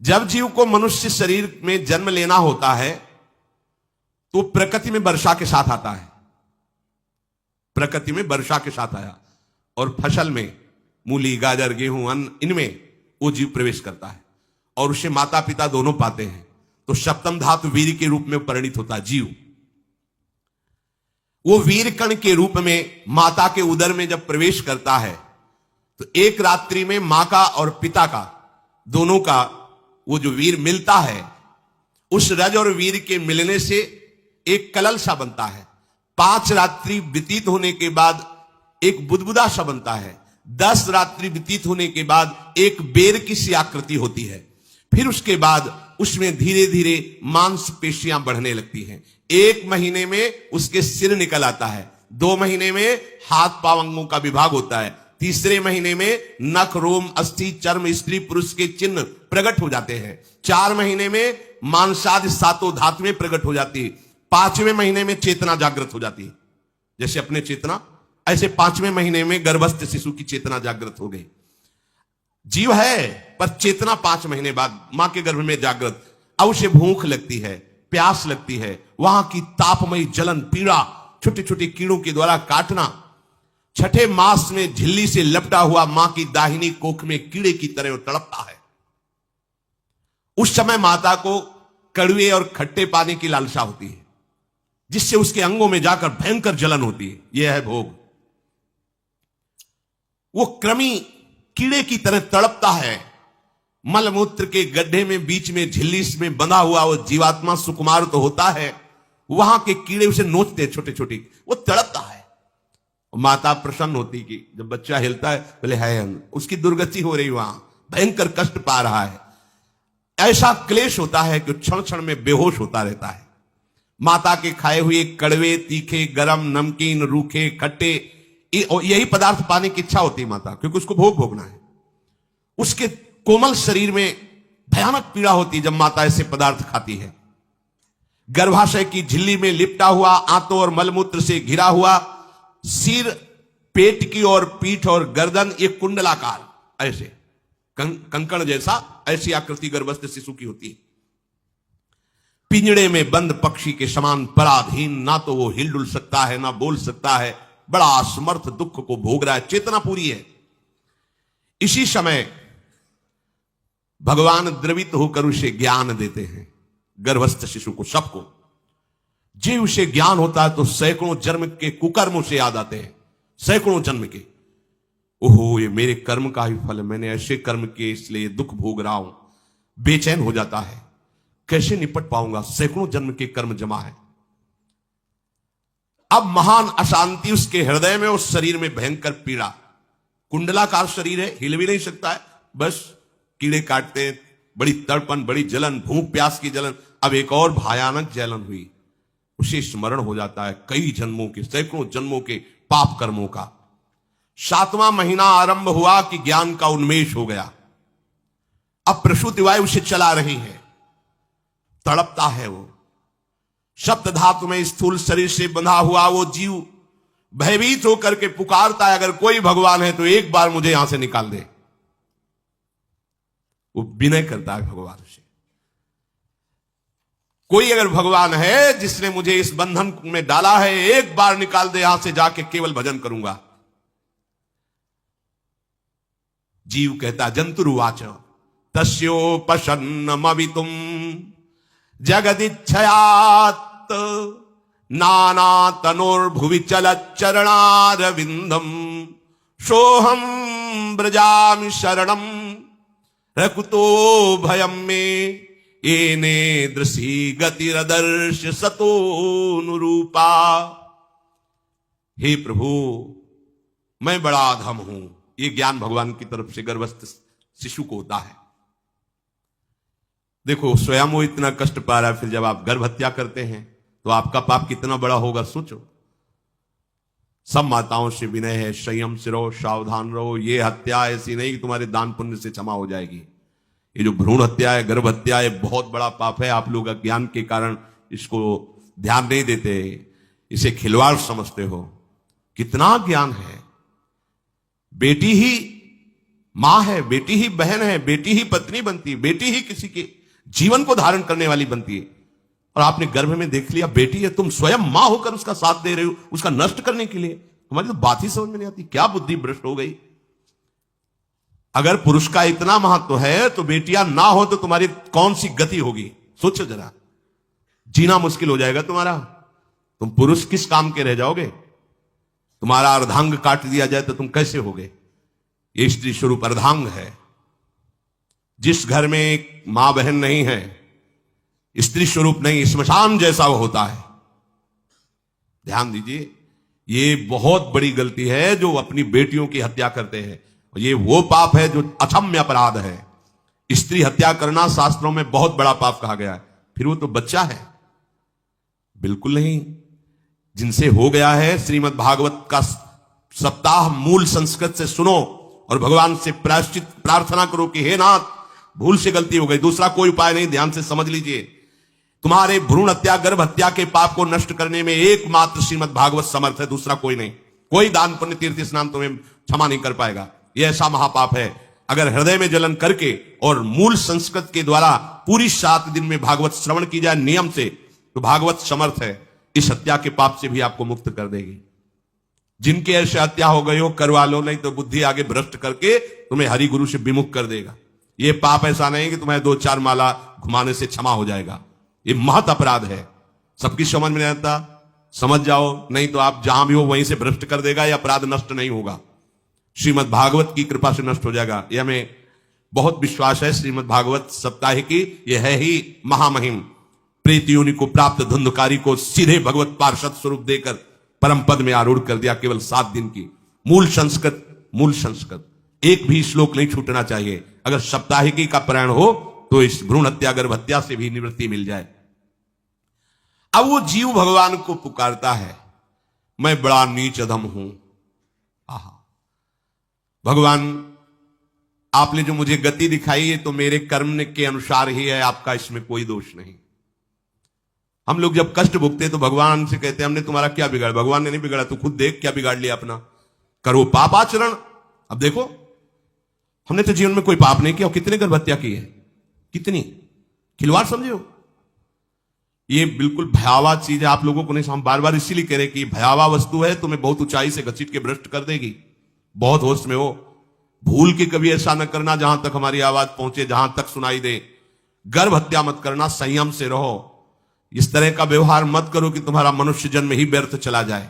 जब जीव को मनुष्य शरीर में जन्म लेना होता है तो प्रकृति में वर्षा के साथ आता है, प्रकृति में वर्षा के साथ आया, और फसल में मूली, गाजर, गेहूं, अन्न, इनमें वो जीव प्रवेश करता है और उसे माता पिता दोनों पाते हैं। तो सप्तम धातु वीर के रूप में परिणित होता है जीव। वो वीर कण के रूप में माता के उदर में जब प्रवेश करता है तो एक रात्रि में मां का और पिता का दोनों का वो जो वीर मिलता है, उस रज और वीर के मिलने से एक कलल सा बनता है। 5 रात्रि व्यतीत होने के बाद एक बुदबुदा सा बनता है। 10 रात्रि व्यतीत होने के बाद एक बेर की सी आकृति होती है। फिर उसके बाद उसमें धीरे धीरे मांसपेशियां बढ़ने लगती हैं। 1 महीने में उसके सिर निकल आता है। 2 महीने में हाथ पांव अंगों का विभाग होता है। तीसरे महीने में नख, रोम, अस्थि, चर्म, स्त्री पुरुष के चिन्ह प्रकट हो जाते हैं। 4 महीने में मांसादि 7 धातुएं प्रकट हो जाती है। 5वें महीने में चेतना जागृत हो जाती है। जैसे अपने चेतना, ऐसे 5वें महीने में गर्भस्थ शिशु की चेतना जागृत हो गई। जीव है पर चेतना 5 महीने बाद मां के गर्भ में जागृत। अब उसे भूख लगती है, प्यास लगती है, वहां की तापमयी जलन, पीड़ा, छोटे छोटे कीड़ों के द्वारा काटना। 6ठे मास में झिल्ली से लपटा हुआ मां की दाहिनी कोख में कीड़े की तरह तड़पता है। उस समय माता को कड़वे और खट्टे पानी की लालसा होती है, जिससे उसके अंगों में जाकर भयंकर जलन होती है। यह है भोग। वो कृमि कीड़े की तरह तड़पता है। मलमूत्र के गड्ढे में बीच में झिल्ली में बंधा हुआ वो जीवात्मा सुकुमार तो होता है, वहां के कीड़े उसे नोचते हैं छोटे छोटे, वो तड़पता है। माता प्रसन्न होती कि जब बच्चा हिलता है, बोले है उसकी दुर्गति हो रही, वहां भयंकर कष्ट पा रहा है। ऐसा क्लेश होता है कि क्षण क्षण में बेहोश होता रहता है। माता के खाए हुए कड़वे, तीखे, गरम, नमकीन, रूखे, खट्टे, यही पदार्थ पाने की इच्छा होती है माता, क्योंकि उसको भोग भोगना है। उसके कोमल शरीर में भयानक पीड़ा होती है जब माता ऐसे पदार्थ खाती है। गर्भाशय की झिल्ली में लिपटा हुआ, आंतों और मलमूत्र से घिरा हुआ सिर, पेट की और पीठ और गर्दन एक कुंडलाकार ऐसे कंकण जैसा, ऐसी आकृति गर्भस्थ शिशु की होती है। पिंजड़े में बंद पक्षी के समान पराधीन, ना तो वो हिल डुल सकता है ना बोल सकता है। बड़ा असमर्थ दुख को भोग रहा है, चेतना पूरी है। इसी समय भगवान द्रवित होकर उसे ज्ञान देते हैं, गर्भस्थ शिशु को, सबको। जी उसे ज्ञान होता है तो सैकड़ों जन्म के कुकर्मों से याद आते हैं, सैकड़ों जन्म के। ओहो, ये मेरे कर्म का ही फल है, मैंने ऐसे कर्म किए इसलिए दुख भोग रहा हूं। बेचैन हो जाता है, कैसे निपट पाऊंगा, सैकड़ों जन्म के कर्म जमा है। अब महान अशांति उसके हृदय में, उस शरीर में भयंकर पीड़ा। कुंडलाकार शरीर है, हिल भी नहीं सकता है, बस कीड़े काटते हैं, बड़ी तड़पन, बड़ी जलन, भूख प्यास की जलन। अब एक और भयानक जलन हुई, उसे स्मरण हो जाता है कई जन्मों के, सैकड़ों जन्मों के पाप कर्मों का। 7वां महीना आरंभ हुआ कि ज्ञान का उन्मेष हो गया। अब प्रसूति वायु उसे चला रही है, तड़पता है वो। सप्त धातु में स्थूल शरीर से बंधा हुआ वो जीव भयभीत होकर के पुकारता है, अगर कोई भगवान है तो एक बार मुझे यहां से निकाल दे। वो विनय करता है भगवान से, कोई अगर भगवान है जिसने मुझे इस बंधन में डाला है, एक बार निकाल दे, यहां से जाके केवल भजन करूंगा। जीव कहता, जंतुरुवाच तस्योपशन्नमवितुम जगदिच्छयात् नाना तनोर्भुवि चलच्चरणारविंदम सोहम ब्रजामि शरणम रकुतो भयम में येने दृशी गतिरदर्श सतोनुरूपा। हे प्रभु, मैं बड़ा अधम हूं। ये ज्ञान भगवान की तरफ से गर्भस्थ शिशु को होता है। देखो, स्वयं वो इतना कष्ट पा रहा है, फिर जब आप गर्भ हत्या करते हैं तो आपका पाप कितना बड़ा होगा, सोचो। सब माताओं से विनय है, संयम से रहो, सावधान रहो। ये हत्या ऐसी नहीं कि तुम्हारे दान पुण्य से क्षमा हो जाएगी। ये जो भ्रूण हत्या है, गर्भ हत्या है, बहुत बड़ा पाप है। आप लोग अज्ञान के कारण इसको ध्यान नहीं देते, इसे खिलवाड़ समझते हो। कितना ज्ञान है। बेटी ही मां है, बेटी ही बहन है, बेटी ही पत्नी बनती है, बेटी ही किसी के जीवन को धारण करने वाली बनती है। और आपने गर्भ में देख लिया बेटी है, तुम स्वयं मां होकर उसका साथ दे रहे हो, उसका नष्ट करने के लिए। हमारी तो बात ही समझ में नहीं आती, क्या बुद्धि भ्रष्ट हो गई। अगर पुरुष का इतना महत्व है तो बेटियां ना हो तो तुम्हारी कौन सी गति होगी, सोचो जरा। जीना मुश्किल हो जाएगा तुम्हारा। तुम पुरुष किस काम के रह जाओगे। तुम्हारा अर्धांग काट दिया जाए तो तुम कैसे होगे। ये स्त्री स्वरूप अर्धांग है। जिस घर में एक मां बहन नहीं है, स्त्री स्वरूप नहीं, श्मशान जैसा वो होता है। ध्यान दीजिए, ये बहुत बड़ी गलती है जो अपनी बेटियों की हत्या करते हैं। ये वो पाप है जो अक्षम्य अपराध है। स्त्री हत्या करना शास्त्रों में बहुत बड़ा पाप कहा गया है। फिर वो तो बच्चा है, बिल्कुल नहीं। जिनसे हो गया है, श्रीमद् भागवत का सप्ताह मूल संस्कृत से सुनो और भगवान से प्रायश्चित प्रार्थना करो कि हे नाथ, भूल से गलती हो गई, दूसरा कोई उपाय नहीं। ध्यान से समझ लीजिए, तुम्हारे भ्रूण हत्या गर्भ हत्या के पाप को नष्ट करने में एकमात्र श्रीमद् भागवत समर्थ है, दूसरा कोई नहीं। कोई दान पुण्य तीर्थ स्नान तुम्हें क्षमा नहीं कर पाएगा। यह ऐसा महापाप है। अगर हृदय में जलन करके और मूल संस्कृत के द्वारा पूरी 7 दिन में भागवत श्रवण की जाए नियम से, तो भागवत समर्थ है, इस हत्या के पाप से भी आपको मुक्त कर देगी। जिनके ऐसे हत्या हो गई हो करवा लो, नहीं तो बुद्धि आगे भ्रष्ट करके तुम्हें हरि गुरु से विमुख कर देगा। यह पाप ऐसा नहीं कि तुम्हें 2-4 माला घुमाने से क्षमा हो जाएगा। ये महत अपराध है। सबकी समझ में नहीं आता, समझ जाओ, नहीं तो आप जहां भी हो वहीं से भ्रष्ट कर देगा। यह अपराध नष्ट नहीं होगा, श्रीमद् भागवत की कृपा से नष्ट हो जाएगा। यह हमें बहुत विश्वास है। श्रीमद् भागवत सप्ताह की यह है ही महामहिम। प्रेत योनि को प्राप्त धुंधकारी को सीधे भगवत पार्षद स्वरूप देकर परम पद में आरूढ़ कर दिया। केवल 7 दिन की मूल संस्कृत एक भी श्लोक नहीं छूटना चाहिए। अगर सप्ताहिकी का पारायण हो तो इस भ्रूण हत्या गर्भ हत्या से भी निवृत्ति मिल जाए। अब वो जीव भगवान को पुकारता है, मैं बड़ा नीच अधम हूं। आहा, भगवान आपने जो मुझे गति दिखाई है तो मेरे कर्म के अनुसार ही है, आपका इसमें कोई दोष नहीं। हम लोग जब कष्ट भुगते तो भगवान से कहते हैं हमने तुम्हारा क्या बिगाड़ा। भगवान ने नहीं बिगाड़ा, तू खुद देख क्या बिगाड़ लिया अपना। करो पाप आचरण। अब देखो, हमने तो जीवन में कोई पाप नहीं किया और कितने गर्भ हत्या की है, कितनी खिलवाड़ समझे हो। ये बिल्कुल भयावह चीज है, आप लोगों को नहीं। हम बार बार इसीलिए कह रहे कि भयावह वस्तु है, तुम्हें बहुत ऊंचाई से घसीट के भ्रष्ट कर देगी। बहुत होश में हो, भूल के कभी ऐसा न करना जहां तक हमारी आवाज पहुंचे, जहां तक सुनाई दे। गर्भ हत्या मत करना, संयम से रहो। इस तरह का व्यवहार मत करो कि तुम्हारा मनुष्य जन्म ही व्यर्थ चला जाए।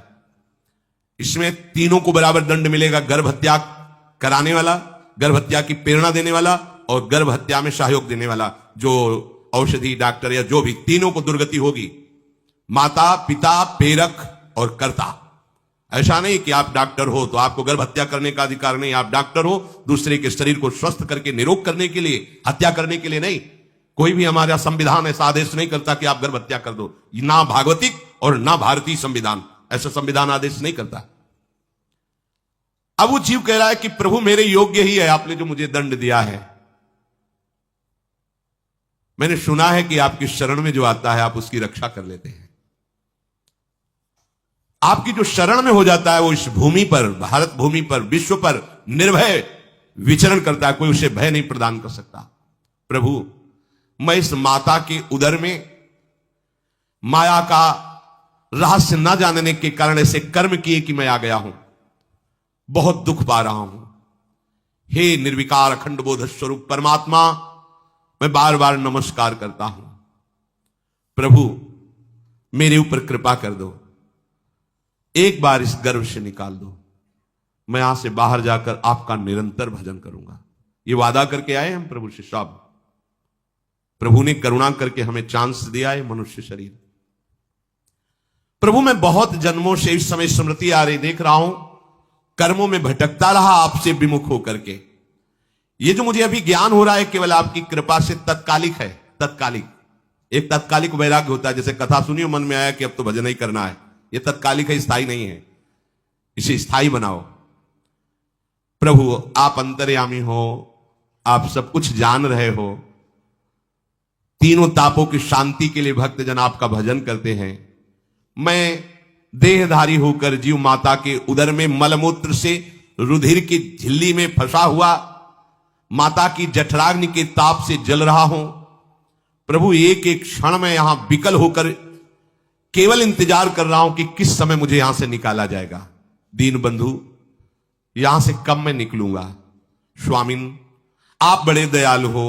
इसमें तीनों को बराबर दंड मिलेगा, गर्भ हत्या कराने वाला, गर्भ हत्या की प्रेरणा देने वाला और गर्भ हत्या में सहयोग देने वाला। जो औषधि डॉक्टर या जो भी, तीनों को दुर्गति होगी। माता पिता प्रेरक और कर्ता। ऐसा नहीं कि आप डॉक्टर हो तो आपको गर्भ हत्या करने का अधिकार नहीं। आप डॉक्टर हो दूसरे के शरीर को स्वस्थ करके निरोग करने के लिए, हत्या करने के लिए नहीं। कोई भी हमारा संविधान ऐसा आदेश नहीं करता कि आप गर्भ हत्या कर दो। ना भागवतिक और ना भारतीय संविधान ऐसा संविधान आदेश नहीं करता। अब वो जीव कह रहा है कि प्रभु मेरे योग्य ही है आपने जो मुझे दंड दिया है। मैंने सुना है कि आपकी शरण में जो आता है आप उसकी रक्षा कर लेते हैं। आपकी जो शरण में हो जाता है वो इस भूमि पर, भारत भूमि पर, विश्व पर निर्भय विचरण करता है। कोई उसे भय नहीं प्रदान कर सकता। प्रभु मैं इस माता के उदर में माया का रहस्य न जानने के कारण ऐसे कर्म किए कि मैं आ गया हूं। बहुत दुख पा रहा हूं। हे निर्विकार अखंड बोध स्वरूप परमात्मा, मैं बार बार नमस्कार करता हूं। प्रभु मेरे ऊपर कृपा कर दो, एक बार इस गर्भ से निकाल दो। मैं यहां से बाहर जाकर आपका निरंतर भजन करूंगा। ये वादा करके आए हम प्रभु से। सब प्रभु ने करुणा करके हमें चांस दिया है मनुष्य शरीर। प्रभु मैं बहुत जन्मों से, इस समय स्मृति आ रही, देख रहा हूं कर्मों में भटकता रहा आपसे विमुख होकर के। ये जो मुझे अभी ज्ञान हो रहा है केवल आपकी कृपा से तत्कालिक है। तत्कालिक, एक तत्कालिक वैराग्य होता है। जैसे कथा सुनियो मन में आया कि अब तो भजन ही करना है, ये तत्कालिक है, स्थायी नहीं है। इसे स्थायी बनाओ। प्रभु आप अंतर्यामी हो, आप सब कुछ जान रहे हो। तीनों तापों की शांति के लिए भक्तजन आपका भजन करते हैं। मैं देहधारी होकर जीव माता के उदर में मलमूत्र से रुधिर की झिल्ली में फंसा हुआ माता की जठराग्नि के ताप से जल रहा हूं। प्रभु एक एक क्षण में यहां विकल होकर केवल इंतजार कर रहा हूं कि किस समय मुझे यहां से निकाला जाएगा। दीन बंधु, यहां से कब मैं निकलूंगा। स्वामिन, आप बड़े दयालु हो।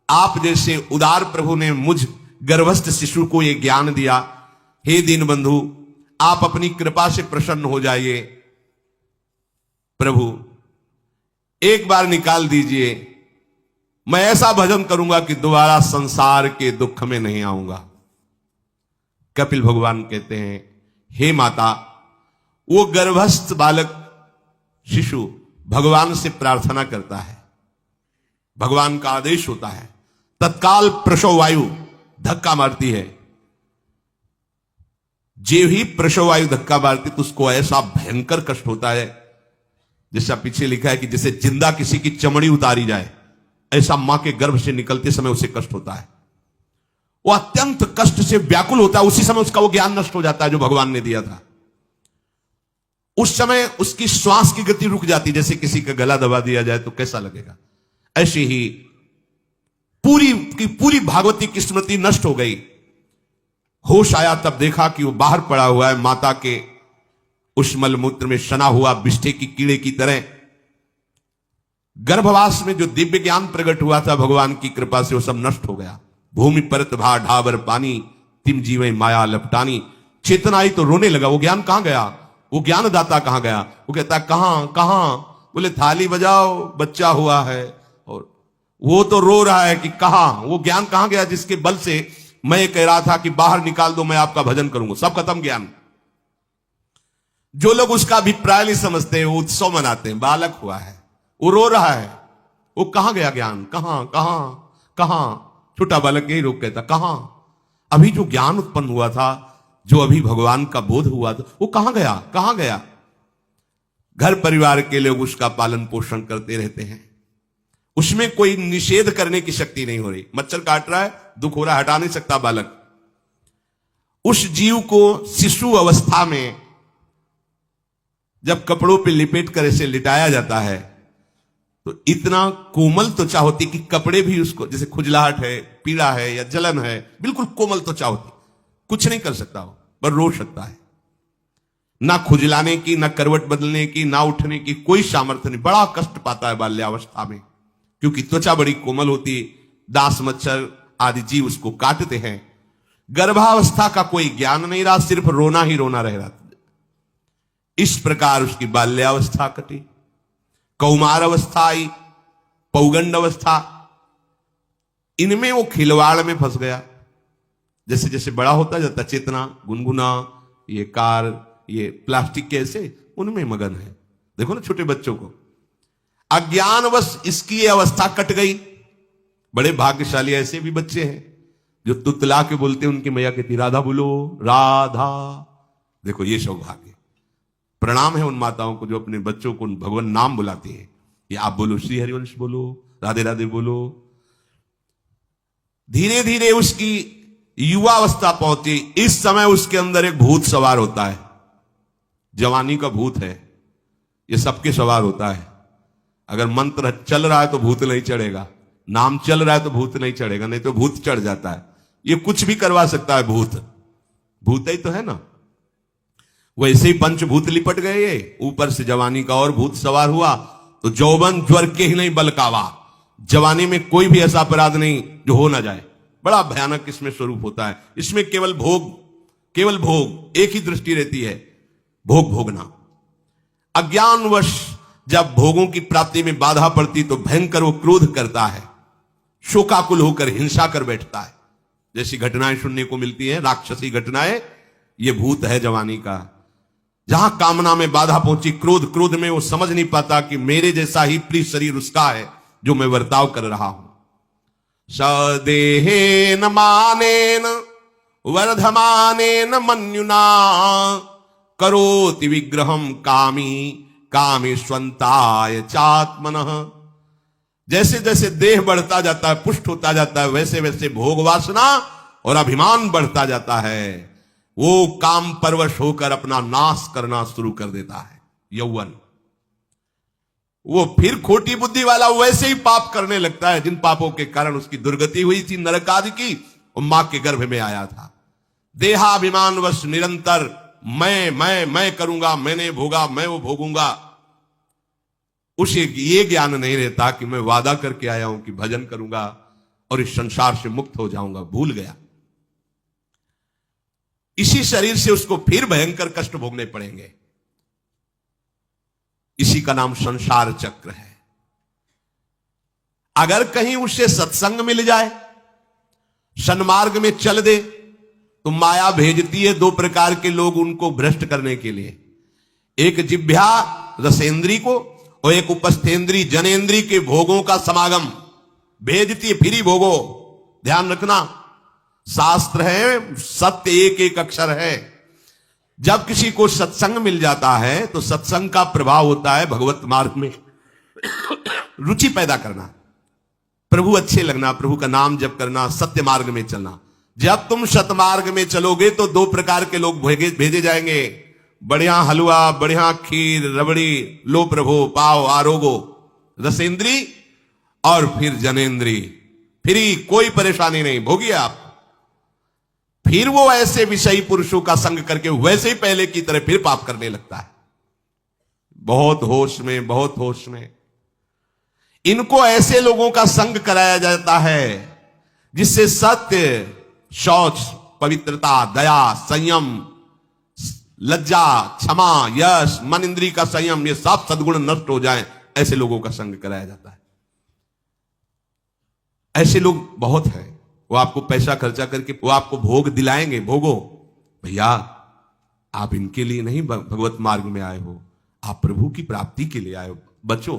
आप जैसे उदार प्रभु ने मुझ गर्भस्थ शिशु को यह ज्ञान दिया। हे दीन बंधु, आप अपनी कृपा से प्रसन्न हो जाइए। प्रभु, एक बार निकाल दीजिए। मैं ऐसा भजन करूंगा कि दोबारा संसार के दुख में नहीं आऊंगा। कपिल भगवान कहते हैं, हे माता, वो गर्भस्थ बालक शिशु भगवान से प्रार्थना करता है। भगवान का आदेश होता है, तत्काल प्रसव वायु धक्का मारती है। जे ही प्रसव वायु धक्का मारती तो उसको ऐसा भयंकर कष्ट होता है, जैसा पीछे लिखा है कि जैसे जिंदा किसी की चमड़ी उतारी जाए, ऐसा मां के गर्भ से निकलते समय उसे कष्ट होता है। वो अत्यंत कष्ट से व्याकुल होता है। उसी समय उसका वो ज्ञान नष्ट हो जाता है जो भगवान ने दिया था। उस समय उसकी श्वास की गति रुक जाती, जैसे किसी का गला दबा दिया जाए तो कैसा लगेगा। ऐसी ही पूरी की पूरी भागवती की स्मृति नष्ट हो गई। होश आया तब देखा कि वो बाहर पड़ा हुआ है, माता के उस मलमूत्र में सना हुआ बिष्ठे की कीड़े की तरह। गर्भवास में जो दिव्य ज्ञान प्रकट हुआ था भगवान की कृपा से, वो सब नष्ट हो गया। भूमि परत भा ढाबर पानी, तिम जीवे माया लपटानी। चेतना आई तो रोने लगा। वो ज्ञान कहां गया, वो ज्ञानदाता कहां गया। वो कहता कहां कहां, बोले थाली बजाओ, बच्चा हुआ है। और वो तो रो रहा है कि कहां, वो ज्ञान कहां गया जिसके बल से मैं कह रहा था कि बाहर निकाल दो, मैं आपका भजन करूंगा। सब खत्म ज्ञान। जो लोग उसका अभिप्राय नहीं समझते, वो उत्सव मनाते हैं, बालक हुआ है, वो रो रहा है, वो कहां गया ज्ञान, कहां कहां कहां। छोटा बालक यही रोक कहता कहां, अभी जो ज्ञान उत्पन्न हुआ था, जो अभी भगवान का बोध हुआ था, वो कहां गया कहां गया। घर परिवार के लोग उसका पालन पोषण करते रहते हैं, उसमें कोई निषेध करने की शक्ति नहीं हो रही। मच्छर काट रहा है, दुख हो रहा है, हटा नहीं सकता बालक। उस जीव को शिशु अवस्था में जब कपड़ों पे लिपेट कर इसे लिटाया जाता है तो इतना कोमल त्वचा होती कि कपड़े भी उसको, जैसे खुजलाहट है, पीड़ा है या जलन है, बिल्कुल कोमल त्वचा होती, कुछ नहीं कर सकता हो, पर रो सकता है। ना खुजलाने की, ना करवट बदलने की, ना उठने की कोई सामर्थ्य नहीं। बड़ा कष्ट पाता है बाल्यावस्था में, क्योंकि त्वचा बड़ी कोमल होती है। दास मच्छर आदि जीव उसको काटते हैं। गर्भावस्था का कोई ज्ञान नहीं रहा, सिर्फ रोना ही रोना रह रहा। इस प्रकार उसकी बाल्यावस्था कटी, कौमार अवस्था आई, पौगंड अवस्था। इनमें वो खिलवाड़ में फंस गया। जैसे जैसे बड़ा होता जाता, चेतना, गुनगुना, ये कार, ये प्लास्टिक के ऐसे उनमें मगन है। देखो ना छोटे बच्चों को, अज्ञानवश इसकी ये अवस्था कट गई। बड़े भाग्यशाली ऐसे भी बच्चे हैं जो तुतला के बोलते हैं, उनकी मैया कहती राधा बोलो, राधा। देखो ये सौभाग्य, प्रणाम है उन माताओं को जो अपने बच्चों को भगवान नाम बुलाती है। ये आप बोलो, श्री हरिवंश बोलो, राधे राधे बोलो। धीरे धीरे उसकी युवावस्था पहुंची। इस समय उसके अंदर एक भूत सवार होता है। जवानी का भूत है, ये सबके सवार होता है। अगर मंत्र चल रहा है तो भूत नहीं चढ़ेगा, नाम चल रहा है तो भूत नहीं चढ़ेगा, नहीं तो भूत चढ़ जाता है। ये कुछ भी करवा सकता है भूत, भूत ही तो है ना। वैसे ही पंचभूत लिपट गए, ऊपर से जवानी का और भूत सवार हुआ तो जौवन ज्वर के ही नहीं बलकावा। जवानी में कोई भी ऐसा अपराध नहीं जो हो ना जाए। बड़ा भयानक इसमें स्वरूप होता है। इसमें केवल भोग, एक ही दृष्टि रहती है, भोग भोगना। अज्ञानवश जब भोगों की प्राप्ति में बाधा पड़ती तो भयंकर वो क्रोध करता है, शोकाकुल होकर हिंसा कर बैठता है। जैसी घटनाएं सुनने को मिलती हैं, राक्षसी घटनाएं, ये भूत है जवानी का। जहां कामना में बाधा पहुंची, क्रोध में वो समझ नहीं पाता कि मेरे जैसा ही प्रिय शरीर उसका है जो मैं वर्ताव कर रहा हूं। सदेहेन मानेन वर्धमानेन मन्युना करोति विग्रहम कामी कामेष्वंताय चात्मनः। जैसे जैसे देह बढ़ता जाता है, पुष्ट होता जाता है, वैसे वैसे भोग वासना और अभिमान बढ़ता जाता है। वो काम परवश होकर अपना नाश करना शुरू कर देता है। यौवन वो फिर खोटी बुद्धि वाला वैसे ही पाप करने लगता है जिन पापों के कारण उसकी दुर्गति हुई थी नरक आदि की, और मां के गर्भ में आया था। देहाभिमानवश निरंतर मैं करूंगा, मैंने भोगा, मैं वो भोगूंगा। उसे ये ज्ञान नहीं रहता कि मैं वादा करके आया हूं कि भजन करूंगा और इस संसार से मुक्त हो जाऊंगा, भूल गया। इसी शरीर से उसको फिर भयंकर कष्ट भोगने पड़ेंगे। इसी का नाम संसार चक्र है। अगर कहीं उसे सत्संग मिल जाए, सन्मार्ग में चल दे, तो माया भेजती है दो प्रकार के लोग उनको भ्रष्ट करने के लिए। एक जिह्वा रसेंद्री को और एक उपस्थेंद्री जनेंद्री के भोगों का समागम भेजती है। फिरी भोगो, ध्यान रखना, शास्त्र है, सत्य एक एक अक्षर है। जब किसी को सत्संग मिल जाता है तो सत्संग का प्रभाव होता है भगवत मार्ग में रुचि पैदा करना, प्रभु अच्छे लगना, प्रभु का नाम जप करना, सत्य मार्ग में चलना। जब तुम सतमार्ग में चलोगे तो दो प्रकार के लोग भेजे जाएंगे, बढ़िया हलवा, बढ़िया खीर, रबड़ी, लो प्रभु पाओ आरोगो, रसेंद्री और फिर जनेंद्री। फिर कोई परेशानी नहीं, भोगिए आप। फिर वो ऐसे विषयी पुरुषों का संग करके वैसे ही पहले की तरह फिर पाप करने लगता है। बहुत होश में, बहुत होश में। इनको ऐसे लोगों का संग कराया जाता है जिससे सत्य, शौच, पवित्रता, दया, संयम, लज्जा, क्षमा, यश, मन इंद्री का संयम, ये सब सद्गुण नष्ट हो जाएं, ऐसे लोगों का संग कराया जाता है। ऐसे लोग बहुत हैं। वो आपको पैसा खर्चा करके वो आपको भोग दिलाएंगे, भोगो भैया, आप इनके लिए नहीं भगवत मार्ग में आए हो, आप प्रभु की प्राप्ति के लिए आए हो। बचो,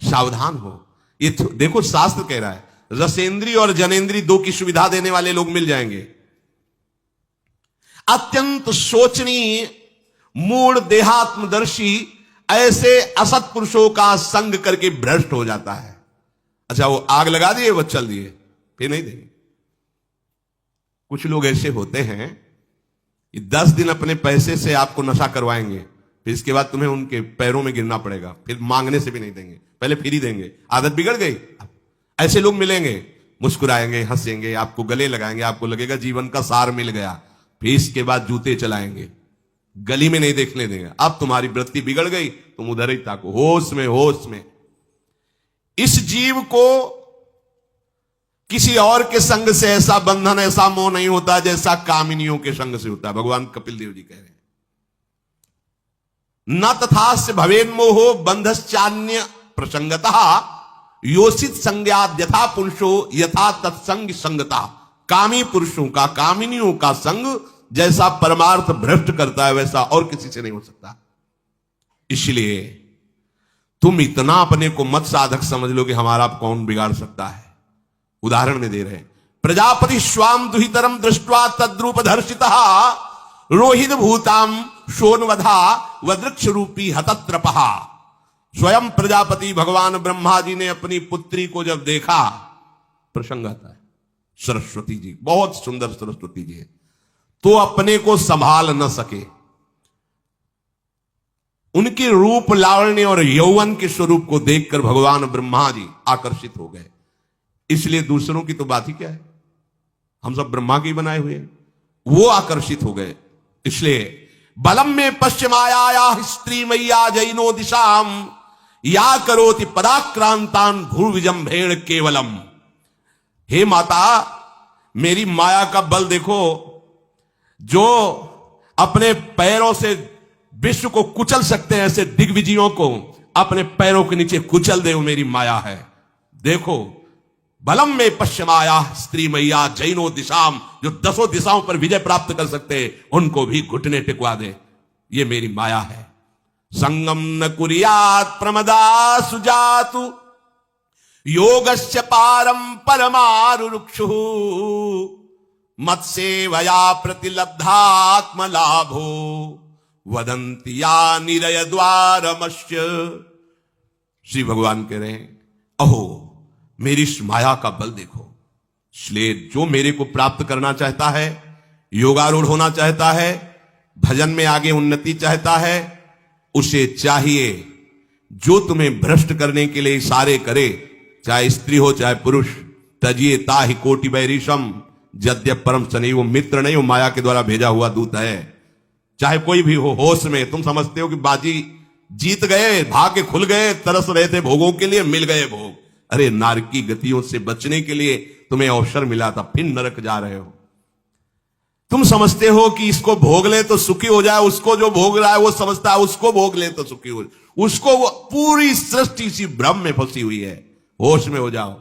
सावधान हो। ये देखो शास्त्र कह रहा है रसेंद्री और जनेंद्री दो की सुविधा देने वाले लोग मिल जाएंगे। अत्यंत सोचनीय, मूढ़, देहात्मदर्शी ऐसे असत पुरुषों का संग करके भ्रष्ट हो जाता है। अच्छा, वो आग लगा दिए, वो चल दिए, फिर नहीं देंगे। कुछ लोग ऐसे होते हैं कि 10 दिन अपने पैसे से आपको नशा करवाएंगे, फिर इसके बाद तुम्हें उनके पैरों में गिरना पड़ेगा, फिर मांगने से भी नहीं देंगे, पहले फ्री देंगे। आदत बिगड़ गई। ऐसे लोग मिलेंगे, मुस्कुराएंगे, हंसेंगे, आपको गले लगाएंगे, आपको लगेगा जीवन का सार मिल गया, फिर इसके बाद जूते चलाएंगे, गली में नहीं देखने देंगे। अब तुम्हारी वृत्ति बिगड़ गई, तुम उधर ही ताको, होश में, होश में। इस जीव को किसी और के संग से ऐसा बंधन, ऐसा मोह नहीं होता जैसा कामिनियों के संग से होता है। भगवान कपिल देव जी कह रहे हैं, न तथास्य भवेन्मोहो बंधश्चान्य प्रसंगतः योषित संज्ञात यथा पुरुषो यथा तत्संग संगता। कामी पुरुषों का, कामिनियों का संग जैसा परमार्थ भ्रष्ट करता है वैसा और किसी से नहीं हो सकता। इसलिए तुम इतना अपने को मत साधक समझ लो कि हमारा कौन बिगाड़ सकता है। उदाहरण में दे रहे हैं, प्रजापति स्वाम दुहितरम दृष्ट्वा तद्रूप धर्षितः रोहित भूताम शोनवधा वृक्ष रूपी हतत्रपहा। स्वयं प्रजापति भगवान ब्रह्मा जी ने अपनी पुत्री को जब देखा, प्रसंग आता है, सरस्वती जी, बहुत सुंदर सरस्वती जी है, तो अपने को संभाल न सके। उनके रूप, लावण्य और यौवन के स्वरूप को देखकर भगवान ब्रह्मा जी आकर्षित हो गए। इसलिए दूसरों की तो बात ही क्या है, हम सब ब्रह्मा के ही बनाए हुए हैं। वो आकर्षित हो गए। इसलिए बलम में पश्चिमाया स्त्री मैया जैनो दिशाम या करोति पदाक्रांतान भूर्विजंभेण केवलम। हे माता, मेरी माया का बल देखो, जो अपने पैरों से विश्व को कुचल सकते हैं, ऐसे दिग्विजयों को अपने पैरों के नीचे कुचल दे, वो मेरी माया है। देखो, बलम में पश्चिमाया स्त्री मैया जैनो दिशाम, जो 10 दिशाओं पर विजय प्राप्त कर सकते हैं, उनको भी घुटने टिकवा दे, ये मेरी माया है। संगम न कुर्यात् प्रमदा सुजातु योगस्य पारम परमारुरुक्षु मत्सेवया प्रतिलब्धात्म लाभो वदंती या निरय द्वारमश्य। श्री भगवान कह रहे हैं, अहो मेरी इस माया का बल देखो। इसलिए जो मेरे को प्राप्त करना चाहता है, योगारूढ़ होना चाहता है, भजन में आगे उन्नति चाहता है, उसे चाहिए जो तुम्हें भ्रष्ट करने के लिए इशारे करे, चाहे स्त्री हो चाहे पुरुष, तजिए ताहि कोटि बैरिशम, यद्यप परम सनी, वो मित्र नहीं, वो माया के द्वारा भेजा हुआ दूत है। चाहे कोई भी हो, होश में तुम समझते हो कि बाजी जीत गए, भाग्य खुल गए, तरस रहे थे भोगों के लिए, मिल गए भोग। अरे नारकी गतियों से बचने के लिए तुम्हें अवसर मिला था, फिर नरक जा रहे हो। तुम समझते हो कि इसको भोग ले तो सुखी हो जाए, उसको जो भोग रहा है वो समझता है उसको भोग ले तो सुखी हो जाए, उसको वो पूरी सृष्टि इसी भ्रम में फंसी हुई है। होश में हो जाओ।